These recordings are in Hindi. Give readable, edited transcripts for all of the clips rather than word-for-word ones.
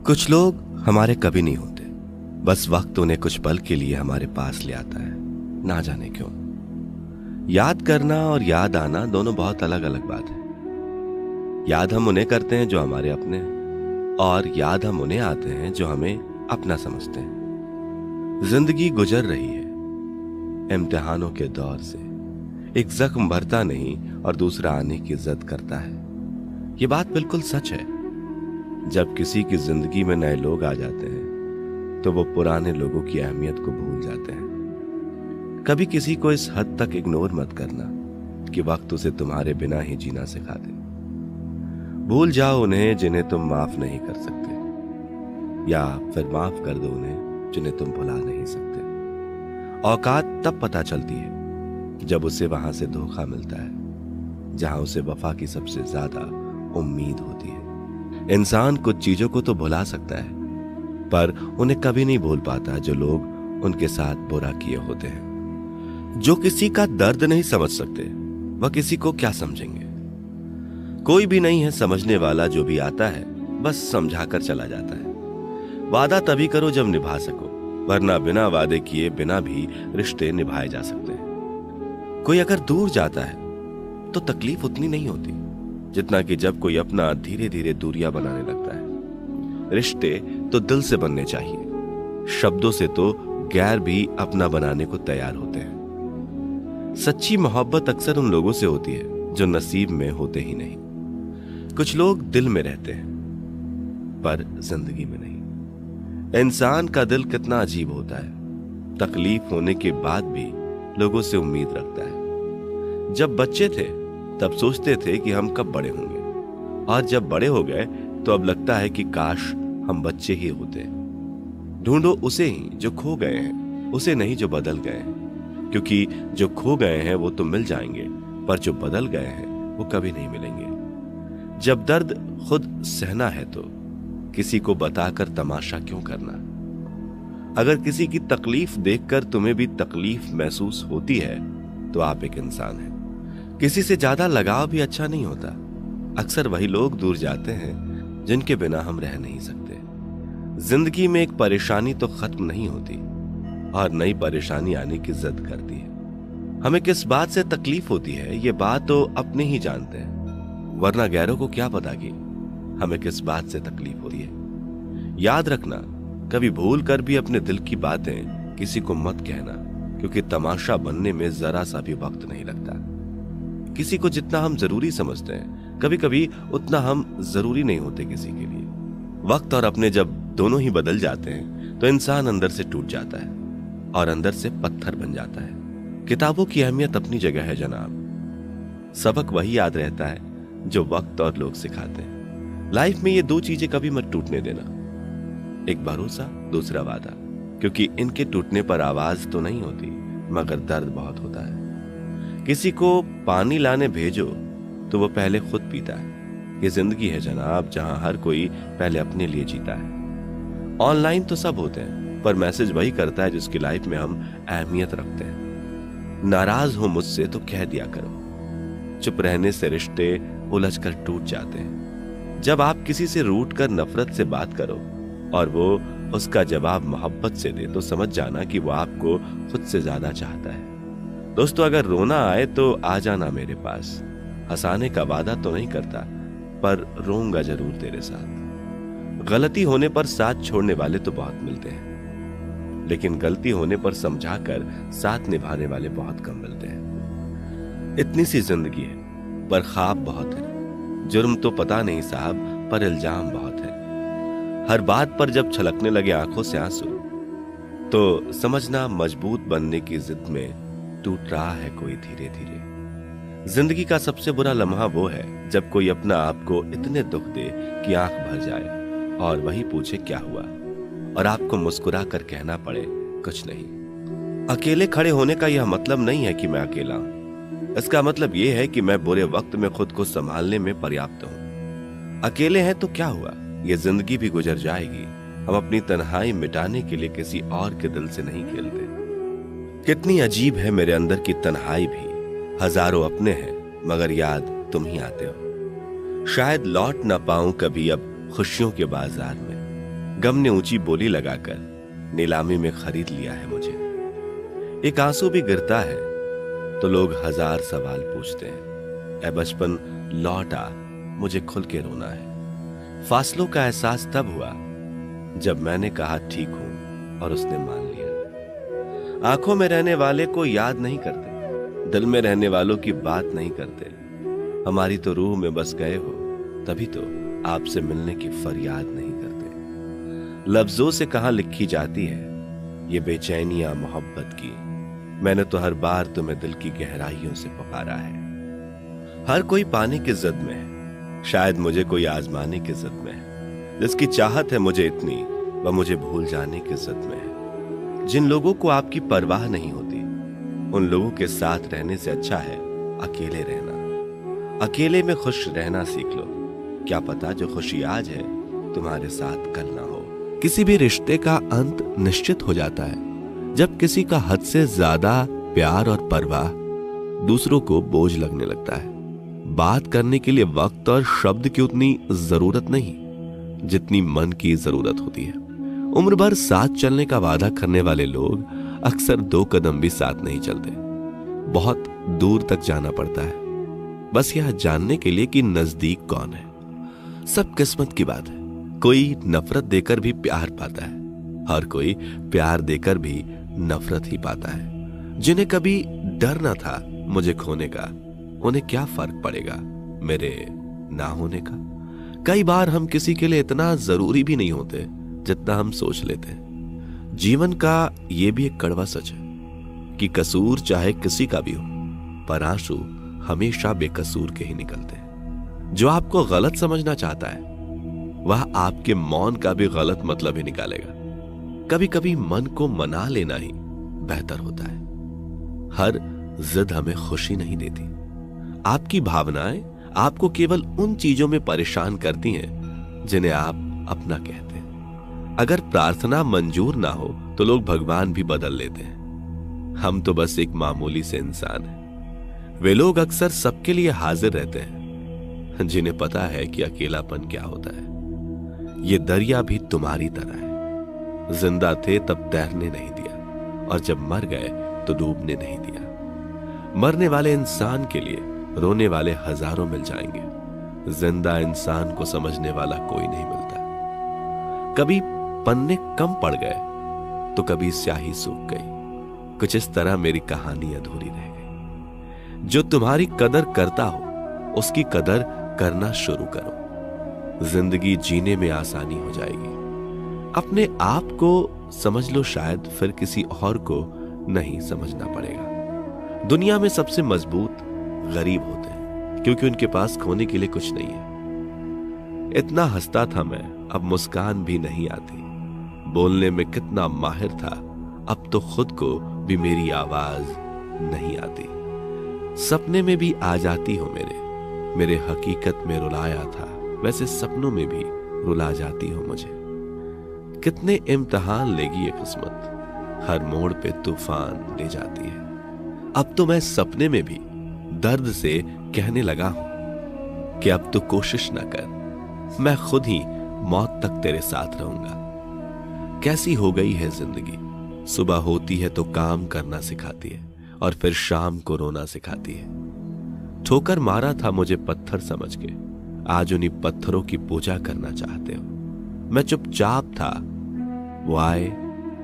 कुछ लोग हमारे कभी नहीं होते, बस वक्त उन्हें कुछ पल के लिए हमारे पास ले आता है, ना जाने क्यों। याद करना और याद आना दोनों बहुत अलग अलग बात है। याद हम उन्हें करते हैं जो हमारे अपने हैं, और याद हम उन्हें आते हैं जो हमें अपना समझते हैं। जिंदगी गुजर रही है इम्तिहानों के दौर से। एक जख्म भरता नहीं और दूसरा आने की जिद करता है। ये बात बिल्कुल सच है। जब किसी की जिंदगी में नए लोग आ जाते हैं तो वो पुराने लोगों की अहमियत को भूल जाते हैं। कभी किसी को इस हद तक इग्नोर मत करना कि वक्त उसे तुम्हारे बिना ही जीना सिखा दे। भूल जाओ उन्हें जिन्हें तुम माफ नहीं कर सकते, या फिर माफ कर दो उन्हें जिन्हें तुम भुला नहीं सकते। औकात तब पता चलती है जब उसे वहां से धोखा मिलता है जहां उसे वफा की सबसे ज्यादा उम्मीद होती है। इंसान कुछ चीजों को तो भुला सकता है, पर उन्हें कभी नहीं भूल पाता जो लोग उनके साथ बुरा किए होते हैं। जो किसी का दर्द नहीं समझ सकते वह किसी को क्या समझेंगे। कोई भी नहीं है समझने वाला, जो भी आता है बस समझाकर चला जाता है। वादा तभी करो जब निभा सको, वरना बिना वादे किए बिना भी रिश्ते निभाए जा सकते हैं। कोई अगर दूर जाता है तो तकलीफ उतनी नहीं होती जितना कि जब कोई अपना धीरे धीरे दूरियां बनाने लगता है। रिश्ते तो दिल से बनने चाहिए, शब्दों से तो गैर भी अपना बनाने को तैयार होते हैं। सच्ची मोहब्बत अक्सर उन लोगों से होती है जो नसीब में होते ही नहीं। कुछ लोग दिल में रहते हैं पर जिंदगी में नहीं। इंसान का दिल कितना अजीब होता है। तकलीफ होने के बाद भी लोगों से उम्मीद रखता है। जब बच्चे थे तब सोचते थे कि हम कब बड़े होंगे, और जब बड़े हो गए तो अब लगता है कि काश हम बच्चे ही होते। ढूंढो उसे ही जो खो गए हैं, उसे नहीं जो बदल गए हैं, क्योंकि जो खो गए हैं वो तो मिल जाएंगे, पर जो बदल गए हैं वो कभी नहीं मिलेंगे। जब दर्द खुद सहना है तो किसी को बताकर तमाशा क्यों करना। अगर किसी की तकलीफ देखकर तुम्हें भी तकलीफ महसूस होती है तो आप एक इंसान हैं। किसी से ज्यादा लगाव भी अच्छा नहीं होता। अक्सर वही लोग दूर जाते हैं जिनके बिना हम रह नहीं सकते। जिंदगी में एक परेशानी तो खत्म नहीं होती और नई परेशानी आने की जिद करती है। हमें किस बात से तकलीफ होती है ये बात तो अपने ही जानते हैं, वरना गैरों को क्या पता कि हमें किस बात से तकलीफ होती है। याद रखना, कभी भूल कर भी अपने दिल की बातें किसी को मत कहना, क्योंकि तमाशा बनने में जरा सा भी वक्त नहीं लगता। किसी को जितना हम जरूरी समझते हैं कभी कभी उतना हम जरूरी नहीं होते किसी के लिए। वक्त और अपने जब दोनों ही बदल जाते हैं तो इंसान अंदर से टूट जाता है और अंदर से पत्थर बन जाता है। किताबों की अहमियत अपनी जगह है जनाब। सबक वही याद रहता है जो वक्त और लोग सिखाते हैं। लाइफ में ये दो चीजें कभी मत टूटने देना, एक भरोसा, दूसरा वादा, क्योंकि इनके टूटने पर आवाज तो नहीं होती मगर दर्द बहुत होता है। किसी को पानी लाने भेजो तो वो पहले खुद पीता है। ये जिंदगी है जनाब, जहां हर कोई पहले अपने लिए जीता है। ऑनलाइन तो सब होते हैं, पर मैसेज वही करता है जिसकी लाइफ में हम अहमियत रखते हैं। नाराज हो मुझसे तो कह दिया करो। चुप रहने से रिश्ते उलझकर टूट जाते हैं। जब आप किसी से रूठ कर नफरत से बात करो और वो उसका जवाब मोहब्बत से दे तो समझ जाना कि वो आपको खुद से ज्यादा चाहता है। दोस्तों, अगर रोना आए तो आ जाना मेरे पास। हंसाने का वादा तो नहीं करता, पर रोऊंगा जरूर तेरे साथ। गलती होने पर साथ छोड़ने वाले तो बहुत मिलते हैं, लेकिन गलती होने पर समझाकर साथ निभाने वाले बहुत कम मिलते हैं। इतनी सी जिंदगी है पर ख्वाब बहुत है। जुर्म तो पता नहीं साहब, पर इल्जाम बहुत है। हर बात पर जब छलकने लगे आंखों से आंसू तो समझना मजबूत बनने की जिद में टूट रहा है कोई धीरे धीरे। जिंदगी का सबसे बुरा लम्हा वो है जब कोई अपना आप को इतने दुख दे कि आंख भर जाए और वही पूछे क्या हुआ, और आपको मुस्कुरा कर कहना पड़े कुछ नहीं। अकेले खड़े होने का यह मतलब नहीं है कि मैं अकेला हूं। इसका मतलब यह है कि मैं बुरे वक्त में खुद को संभालने में पर्याप्त हूं। अकेले हैं तो क्या हुआ, यह जिंदगी भी गुजर जाएगी। हम अपनी तन्हाई मिटाने के लिए किसी और के दिल से नहीं खेलते। कितनी अजीब है मेरे अंदर की तन्हाई भी। हजारों अपने हैं मगर याद तुम ही आते हो। शायद लौट ना पाऊं कभी अब खुशियों के बाजार में, गम ने ऊंची बोली लगाकर नीलामी में खरीद लिया है मुझे। एक आंसू भी गिरता है तो लोग हजार सवाल पूछते हैं। ऐ बचपन लौट आ, मुझे खुल के रोना है। फासलों का एहसास तब हुआ जब मैंने कहा ठीक हूं और उसने मान लिया। आंखों में रहने वाले को याद नहीं करते, दिल में रहने वालों की बात नहीं करते। हमारी तो रूह में बस गए हो, तभी तो आपसे मिलने की फरियाद नहीं करते। लफ्जों से कहां लिखी जाती है ये बेचैनियां मोहब्बत की। मैंने तो हर बार तुम्हें दिल की गहराइयों से पुकारा है। हर कोई पाने की जिद में है, शायद मुझे कोई आजमाने की जिद में है। जिसकी चाहत है मुझे इतनी, वह मुझे भूल जाने की जिद में है। जिन लोगों को आपकी परवाह नहीं होती, उन लोगों के साथ रहने से अच्छा है अकेले रहना। अकेले में खुश रहना सीख लो, क्या पता जो खुशी आज है तुम्हारे साथ कल ना हो। किसी भी रिश्ते का अंत निश्चित हो जाता है जब किसी का हद से ज्यादा प्यार और परवाह दूसरों को बोझ लगने लगता है। बात करने के लिए वक्त और शब्द की उतनी जरूरत नहीं जितनी मन की जरूरत होती है। उम्र भर साथ चलने का वादा करने वाले लोग अक्सर 2 कदम भी साथ नहीं चलते। बहुत दूर तक जाना पड़ता है बस यह जानने के लिए कि नजदीक कौन है। सब किस्मत की बात है। कोई नफरत देकर भी प्यार पाता है और कोई प्यार देकर भी नफरत ही पाता है। जिन्हें कभी डर न था मुझे खोने का, उन्हें क्या फर्क पड़ेगा मेरे ना होने का। कई बार हम किसी के लिए इतना जरूरी भी नहीं होते जितना हम सोच लेते हैं। जीवन का यह भी एक कड़वा सच है कि कसूर चाहे किसी का भी हो, पर आंसू हमेशा बेकसूर के ही निकलते हैं। जो आपको गलत समझना चाहता है वह आपके मौन का भी गलत मतलब ही निकालेगा। कभी कभी मन को मना लेना ही बेहतर होता है। हर जिद हमें खुशी नहीं देती। आपकी भावनाएं आपको केवल उन चीजों में परेशान करती हैं जिन्हें आप अपना कहते हैं। अगर प्रार्थना मंजूर ना हो तो लोग भगवान भी बदल लेते हैं। हम तो बस एक मामूली से इंसान हैं। वे लोग अक्सर सबके लिए हाजिर रहते हैं जिन्हें पता है कि अकेलापन क्या होता है। ये दरिया भी तुम्हारी तरह है, जिंदा थे तब तैरने नहीं दिया और जब मर गए तो डूबने नहीं दिया। मरने वाले इंसान के लिए रोने वाले हजारों मिल जाएंगे, जिंदा इंसान को समझने वाला कोई नहीं मिलता। कभी पन्ने कम पड़ गए तो कभी स्याही सूख गई। कुछ इस तरह मेरी कहानी अधूरी रह गई। जो तुम्हारी कदर करता हो उसकी कदर करना शुरू करो, जिंदगी जीने में आसानी हो जाएगी। अपने आप को समझ लो, शायद फिर किसी और को नहीं समझना पड़ेगा। दुनिया में सबसे मजबूत गरीब होते हैं क्योंकि उनके पास खोने के लिए कुछ नहीं है। इतना हंसता था मैं, अब मुस्कान भी नहीं आती। बोलने में कितना माहिर था, अब तो खुद को भी मेरी आवाज नहीं आती। सपने में भी आ जाती हो मेरे हकीकत में रुलाया था, वैसे सपनों में भी रुला जाती हो मुझे। कितने इम्तिहान लेगी ये किस्मत, हर मोड़ पे तूफान ले जाती है। अब तो मैं सपने में भी दर्द से कहने लगा हूं कि अब तो कोशिश ना कर, मैं खुद ही मौत तक तेरे साथ रहूंगा। कैसी हो गई है जिंदगी, सुबह होती है तो काम करना सिखाती है और फिर शाम को रोना सिखाती है। ठोकर मारा था मुझे पत्थर समझ के, आज उन्हीं पत्थरों की पूजा करना चाहते हो। मैं चुपचाप था, वो आए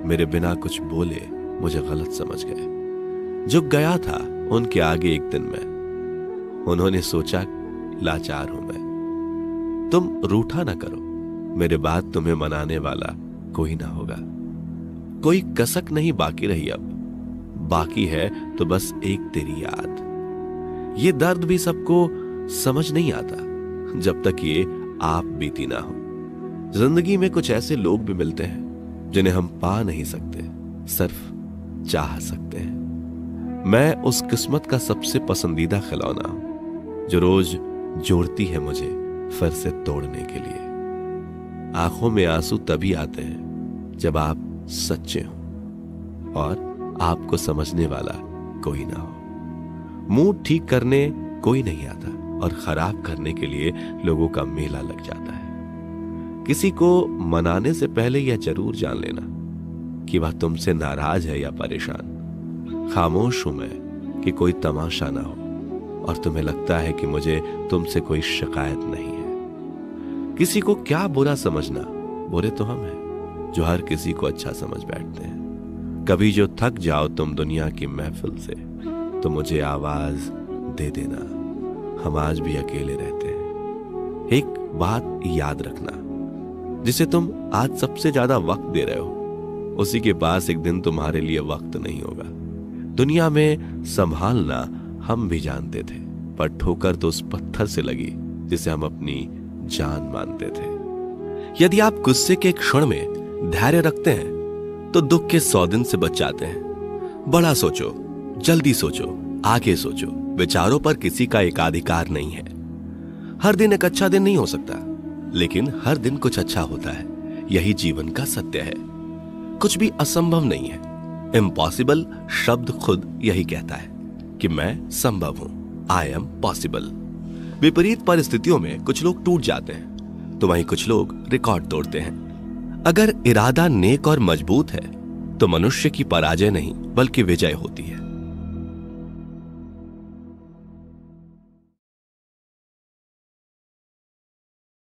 मेरे बिना कुछ बोले, मुझे गलत समझ गए। झुक गया था उनके आगे एक दिन मैं, उन्होंने सोचा लाचार हूं मैं। तुम रूठा ना करो, मेरे बाद तुम्हें मनाने वाला कोई ना होगा। कोई कसक नहीं बाकी रही, अब बाकी है तो बस एक तेरी याद। ये दर्द भी सबको समझ नहीं आता जब तक ये आप बीती ना हो। जिंदगी में कुछ ऐसे लोग भी मिलते हैं जिन्हें हम पा नहीं सकते, सिर्फ चाह सकते हैं। मैं उस किस्मत का सबसे पसंदीदा खिलौना हूं जो रोज जोड़ती है मुझे फिर से तोड़ने के लिए। आंखों में आंसू तभी आते हैं जब आप सच्चे हो और आपको समझने वाला कोई ना हो। मूड ठीक करने कोई नहीं आता और खराब करने के लिए लोगों का मेला लग जाता है। किसी को मनाने से पहले यह जरूर जान लेना कि वह तुमसे नाराज है या परेशान। खामोश हूं मैं कि कोई तमाशा ना हो और तुम्हें लगता है कि मुझे तुमसे कोई शिकायत नहीं है। किसी को क्या बुरा समझना, बुरे तो हम हैं जो हर किसी को अच्छा समझ बैठते हैं। कभी जो थक जाओ तुम दुनिया की महफिल से तो मुझे आवाज दे देना, हम आज भी अकेले रहते हैं। एक बात याद रखना, जिसे तुम आज सबसे ज्यादा वक्त दे रहे हो उसी के पास एक दिन तुम्हारे लिए वक्त नहीं होगा। दुनिया में संभालना हम भी जानते थे, पर ठोकर तो उस पत्थर से लगी जिसे हम अपनी जान मानते थे। यदि आप गुस्से के क्षण में धैर्य रखते हैं तो दुख के 100 दिन से बच जाते हैं। बड़ा सोचो, जल्दी सोचो, आगे सोचो। विचारों पर किसी का एकाधिकार नहीं है। हर दिन एक अच्छा दिन नहीं हो सकता, लेकिन हर दिन कुछ अच्छा होता है। यही जीवन का सत्य है। कुछ भी असंभव नहीं है। इम्पॉसिबल शब्द खुद यही कहता है कि मैं संभव हूं, आई एम पॉसिबल। विपरीत परिस्थितियों में कुछ लोग टूट जाते हैं तो वहीं कुछ लोग रिकॉर्ड तोड़ते हैं। अगर इरादा नेक और मजबूत है तो मनुष्य की पराजय नहीं बल्कि विजय होती है।